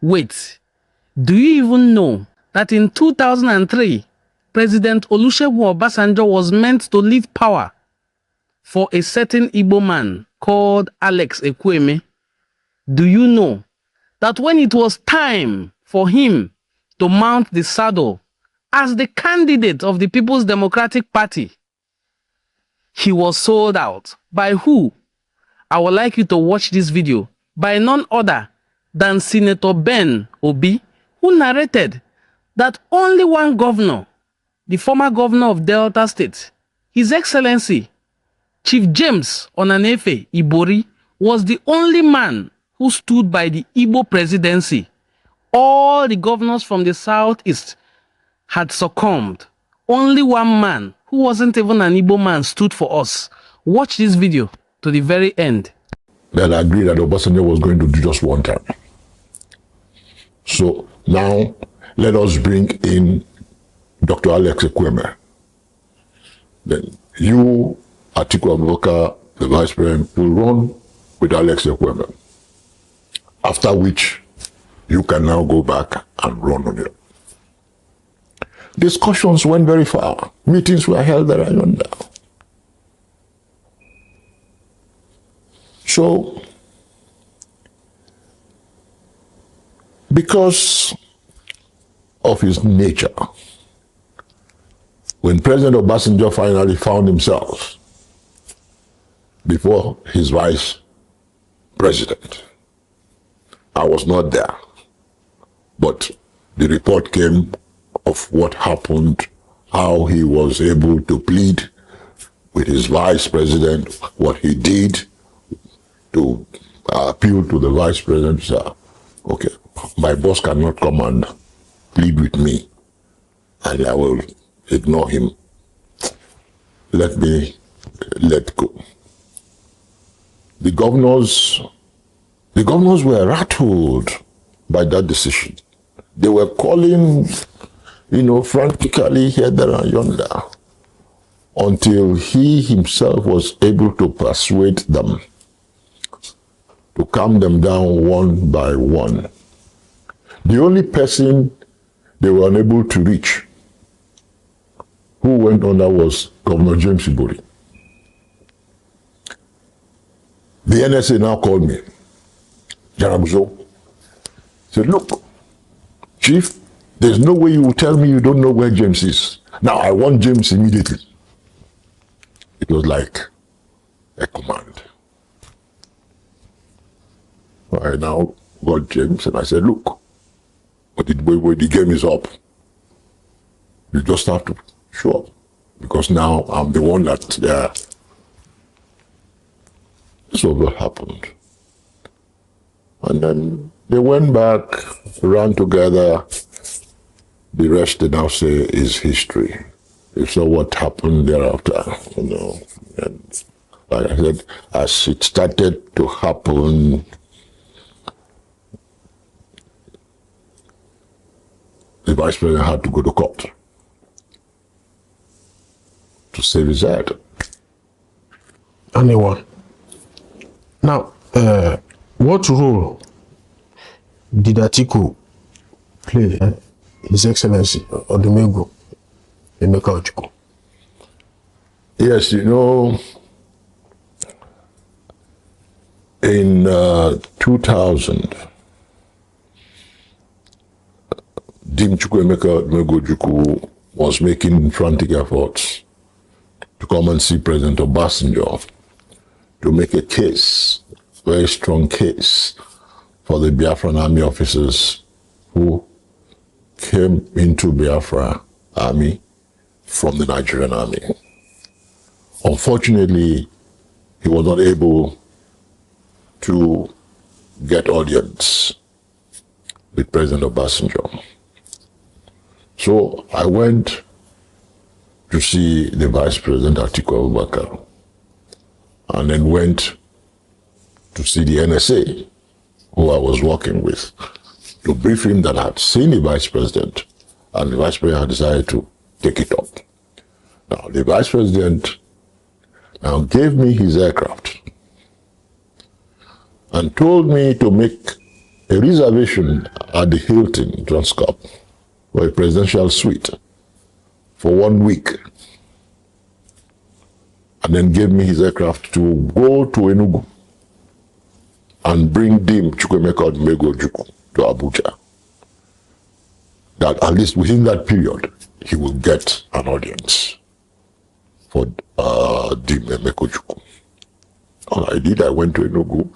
Wait, do you even know that in 2003, President Olusegun Obasanjo was meant to leave power for a certain Igbo man called Alex Ekwueme? Do you know that when it was time for him to mount the saddle as the candidate of the People's Democratic Party, he was sold out? By who? I would like you to watch this video by none other than Senator Ben Obi, who narrated that only one governor, the former governor of Delta State, His Excellency Chief James Onanefe Ibori, was the only man who stood by the Igbo presidency. All the governors from the southeast had succumbed. Only one man, who wasn't even an Igbo man, stood for us. Watch this video to the very end. Then I agreed that Obasanjo was going to do just one term. So now let us bring in Dr. Alex Ekwueme. Then you, Atiku Abubakar, the Vice President, will run with Alex Ekwueme. After which, you can now go back and run on it. Discussions went very far. Meetings were held there and yonder. So, because of his nature, when President Obasanjo finally found himself before his vice president, I was not there, but the report came of what happened, how he was able to plead with his vice president, what he did to appeal to the vice president. Sir, okay, my boss cannot come and plead with me, and I will ignore him. Let me let go. The governors were rattled by that decision. They were calling, frantically here, there, and yonder, until he himself was able to persuade them, to calm them down one by one. The only person they were unable to reach who went on that was Governor James Ibori. The NSA now called me. Jarabuzo said, look, Chief, there's no way you will tell me you don't know where James is. Now I want James immediately. It was like a command. I now got James and I said, look, but the game is up. You just have to show up, because now I'm the one that this was what happened. And then they went back, ran together. The rest, they now say, is history. You saw what happened thereafter, And like I said, as it started to happen, the vice president had to go to court to save his head. Anyone. Now, what role did Atiku play, His Excellency Odumegwu Emeka Ojukwu? Yes, in 2000, Dimchukwu Emeka Ojukwu was making frantic efforts to come and see President Obasanjo to make a case, very strong case, for the Biafran army officers who came into Biafra army from the Nigerian army. Unfortunately, he was not able to get audience with President Obasanjo. So I went to see the Vice President Atiku Abubakar, and then went to see the NSA, who I was working with, to brief him that I had seen the Vice President, and the Vice President had decided to take it up. Now, the Vice President now gave me his aircraft and told me to make a reservation at the Hilton Transcorp for a presidential suite for 1 week, and then gave me his aircraft to go to Enugu and bring Dim Chukwuemeka Odumegwu Ojukwu to Abuja. That at least within that period, he will get an audience for Dim Emeka Ojukwu. All I did, I went to Enugu,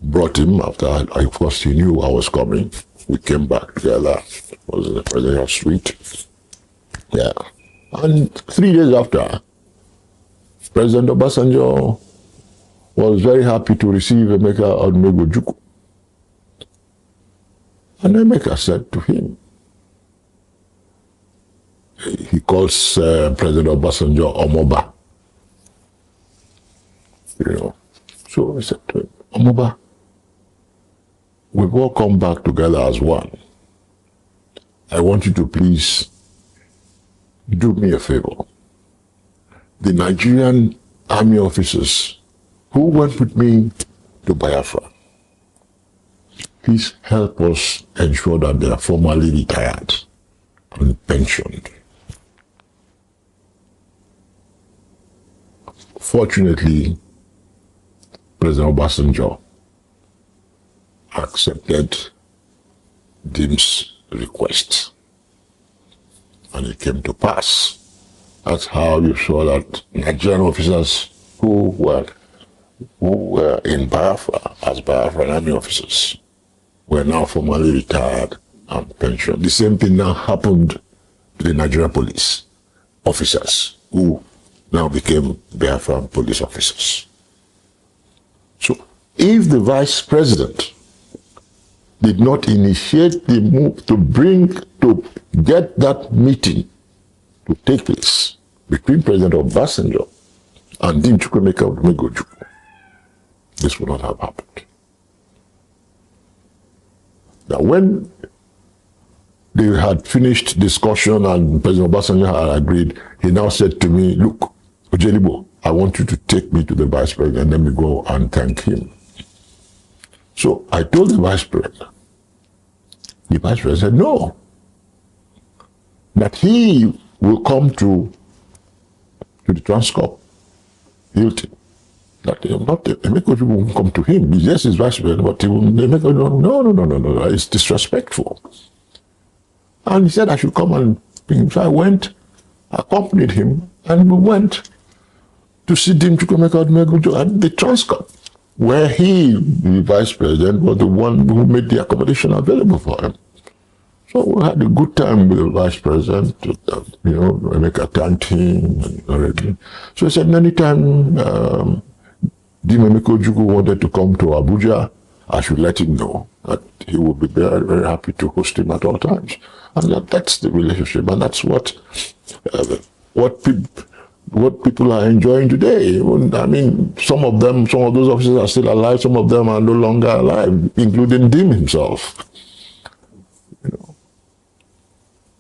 brought him after first he knew I was coming. We came back together. It was in the presidential suite. Yeah. And 3 days after, President Obasanjo was very happy to receive Emeka Odumegwu Ojukwu. And Emeka said to him, he calls President Obasanjo Omoba. You know. So he said to him, Omoba, we've all come back together as one. I want you to please do me a favor. The Nigerian army officers who went with me to Biafran, please help us ensure that they are formally retired and pensioned. Fortunately, President Obasanjo accepted Dim's request, and it came to pass. That's how you saw that Nigerian officers who were in Biafra as Biafran army officers were now formally retired and pensioned. The same thing now happened to the Nigerian police officers who now became Biafran police officers. So if the vice president did not initiate the move to get that meeting to take place between President Obasanjo and Dim Chukwuemeka Odumegwu Ojukwu, this would not have happened. Now, when they had finished discussion and President Obasanjo had agreed, he now said to me, look, Ojelibo, I want you to take me to the vice president, let me go and thank him. So I told the vice president. The vice president said, no, that he will come to the Transcorp Hilton. That Emeka Ojukwu won't come to him. Yes, he's vice president, but he will no, it's disrespectful. And he said I should come and bring him. So I went, accompanied him, and we went to see Dim Chukwuemeka Odumegwu Ojukwu at the Transcorp, where he, the vice president, was the one who made the accommodation available for him. So we had a good time with the vice president, Emeka thanked him and everything. So he said anytime Dim Emeka Ojukwu wanted to come to Abuja, I should let him know that he would be very, very happy to host him at all times. And that's the relationship, and that's what people are enjoying today. I mean, some of those officers are still alive, some of them are no longer alive, including Dim himself.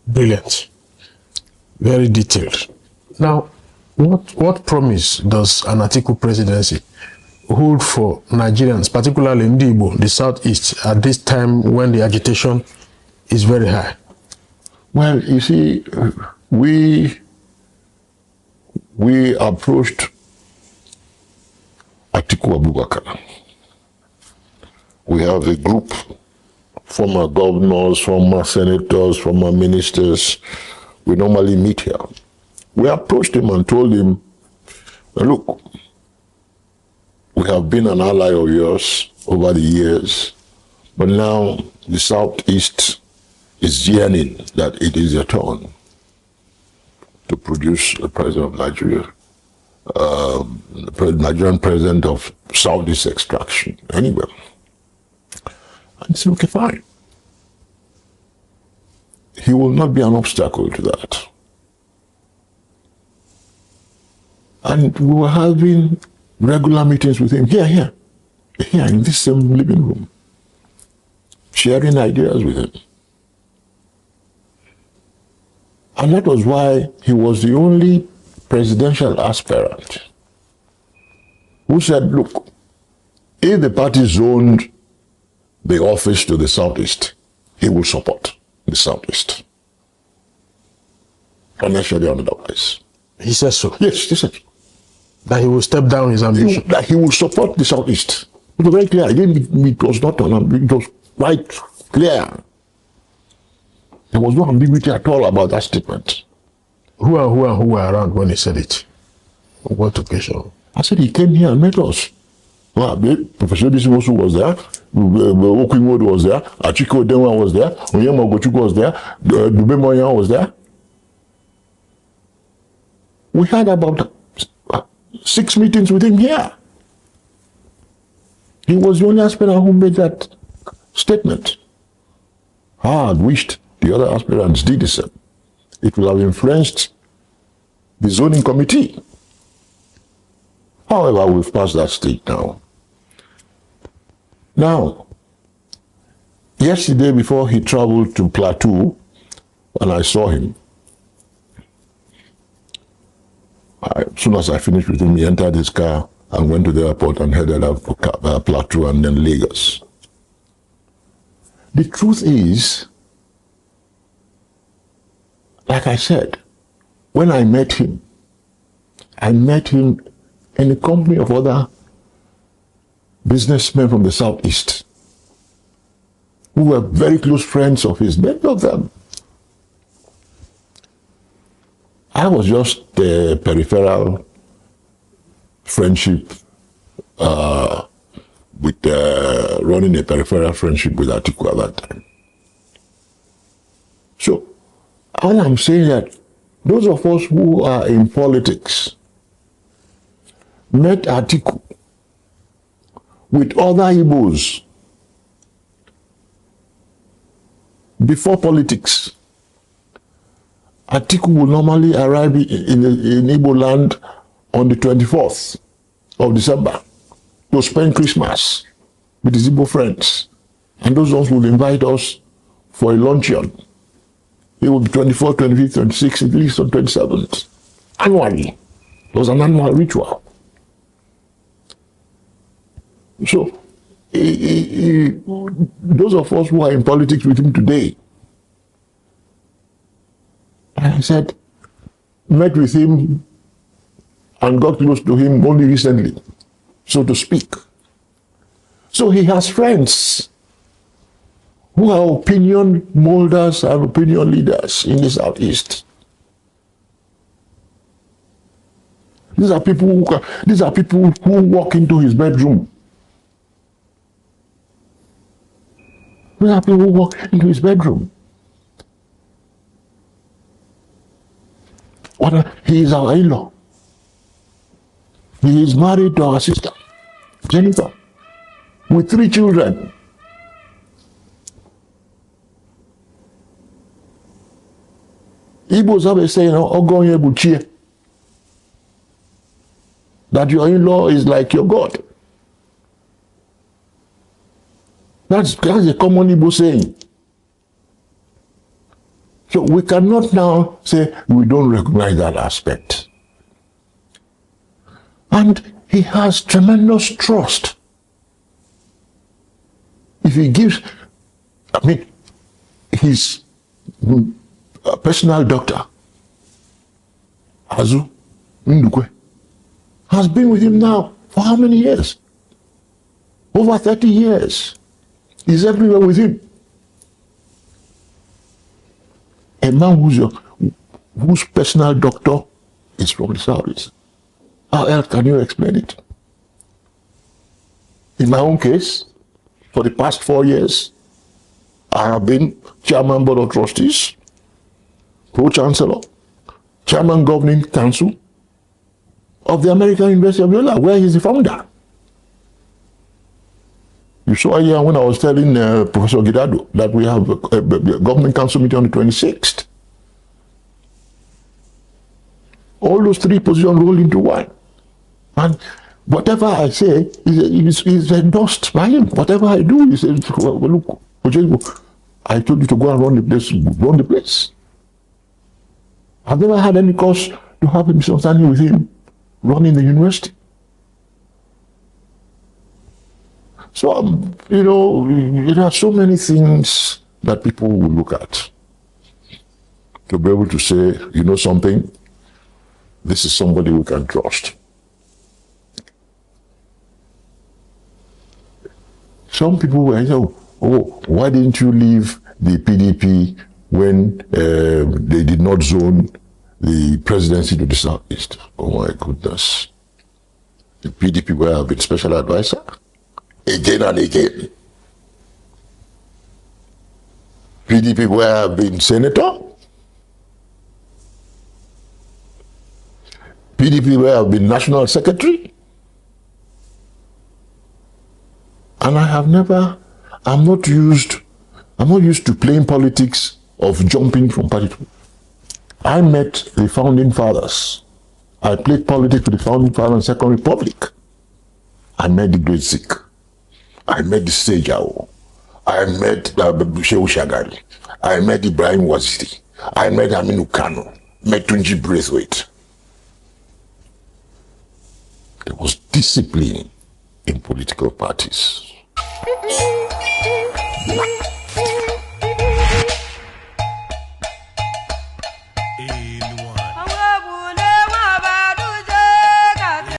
Brilliant. Very detailed. Now, what promise does an Atiku presidency hold for Nigerians, particularly in Igbo, the southeast, at this time when the agitation is very high? Well, you see, we approached Atiku Abubakar. We have a group, former governors, former senators, former ministers. We normally meet here. We approached him and told him, look, we have been an ally of yours over the years, but now the Southeast is yearning that it is your turn to produce the president of Nigeria, the Nigerian president of Southeast extraction, anywhere. And he said, okay, fine. He will not be an obstacle to that. And we were having regular meetings with him here in this same living room, sharing ideas with him. And that was why he was the only presidential aspirant who said, look, if the party zoned the office to the Southeast, he will support the Southeast. Financially or otherwise. He says so. Yes, he said. That he will step down his ambition. That he will support the Southeast. It was very clear. It was not it was quite clear. There was no ambiguity at all about that statement. Who were around when he said it? On what occasion? I said he came here and met us. Well, Professor Disimosu was there, Ekwueme was there, Atiku was there, Onyema Ogochukwu was there, Dube Moya was there. We had about 6 meetings with him here. He was the only aspirant who made that statement. I had wished the other aspirants did the same. It would have influenced the zoning committee. However, we've passed that stage now. Now, yesterday before he traveled to Plateau, and I saw him, as soon as I finished with him, he entered his car and went to the airport and headed out for Plateau and then Lagos. The truth is, like I said, when I met him in the company of other businessmen from the Southeast who were very close friends of his, many of them. I was just a peripheral friendship running a peripheral friendship with Atiku at that time. So, all I'm saying that those of us who are in politics met Atiku with other Igbos before politics. Atiku will normally arrive in Igbo land on the 24th of December to spend Christmas with his Igbo friends. And those ones will invite us for a luncheon. It will be 24th, 25th, 26th, at least on 27th. Annually. It was an annual ritual. So, those of us who are in politics with him today, I said, met with him and got close to him only recently, so to speak. So he has friends who are opinion molders and opinion leaders in the Southeast. These are people who walk into his bedroom. These are people who walk into his bedroom. He is our in-law. He is married to our sister, Jennifer, with 3 children. Igbos have a saying, Ogonye Buchie, that your in-law is like your God. That's a common Igbo saying. So we cannot now say we don't recognize that aspect. And he has tremendous trust. If he gives, his personal doctor, Azu Ndukwe, has been with him now for how many years? Over 30 years. He's everywhere with him. A man whose personal doctor is from the Southeast. How else can you explain it? In my own case, for the past 4 years, I have been Chairman Board of Trustees, Pro-Chancellor, Chairman Governing Council of the American University of Yola, where he's the founder. You saw here when I was telling Professor Gidado that we have a Governing Council meeting on the 26th. All those 3 positions roll into one. And whatever I say is endorsed by him. Whatever I do, he says, well, look, I told you to go and run the place. I've never had any cause to have a misunderstanding with him running the university. So, you know, there are so many things that people will look at to be able to say, you know something, this is somebody we can trust. Some people will say, oh, why didn't you leave the PDP when they did not zone the presidency to the southeast? Oh my goodness. The PDP where I've been special advisor again and again. PDP where I've been senator. PDP where I've been national secretary. And I have never, I'm not used to playing politics of jumping from party to. I met the founding fathers. I played politics with the founding fathers of the Second Republic. I met the Great Sikh. I met the Sage Owl. I met Shehu Shagari. I met Ibrahim Waziri. I met Aminu Kano. Met Tunji Braithwaite. There was discipline in political parties.